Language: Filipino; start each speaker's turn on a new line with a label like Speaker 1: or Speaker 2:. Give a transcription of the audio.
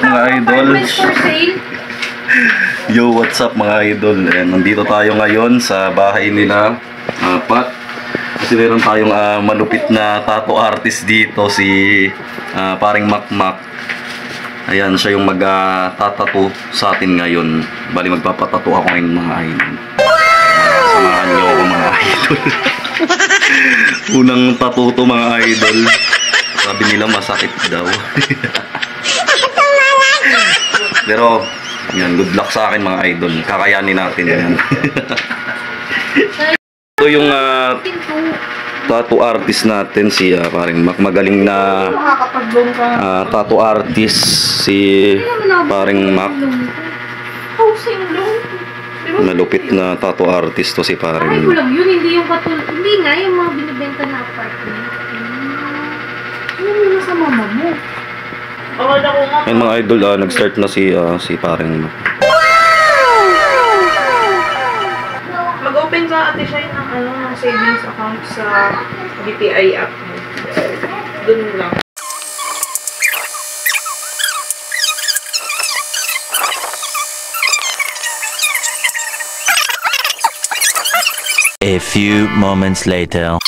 Speaker 1: mga idol? Yo, what's up mga idol? Nandito tayo ngayon sa bahay nila Pat. Kasi meron tayong malupit na tattoo artist dito, si paring Makmak. Ayan, siya yung mag-tattoo sa atin ngayon. Bali, magpapatattoo ako ngayon mga idol. Samahan niyo ako mga idol. Unang tattoo to mga idol. Sabi nila masakit daw. Pero, yan, good luck sa akin mga idol. Kakayanin natin yan. Ito yung tattoo artist natin, si paring Mac. Magaling na tattoo artist si paring Mac. Malupit na tattoo artist to si paring Mac.
Speaker 2: Lang yun, hindi yung katulad. Hindi nga, yung mga binibenta na apartment. Ano mo sa mama mo?
Speaker 1: Ayun mga idol, nag-start na si paring Mac.
Speaker 3: Mag-open ka ate siya ng savings account sa BPI app mo. Doon lang.
Speaker 4: A few moments later.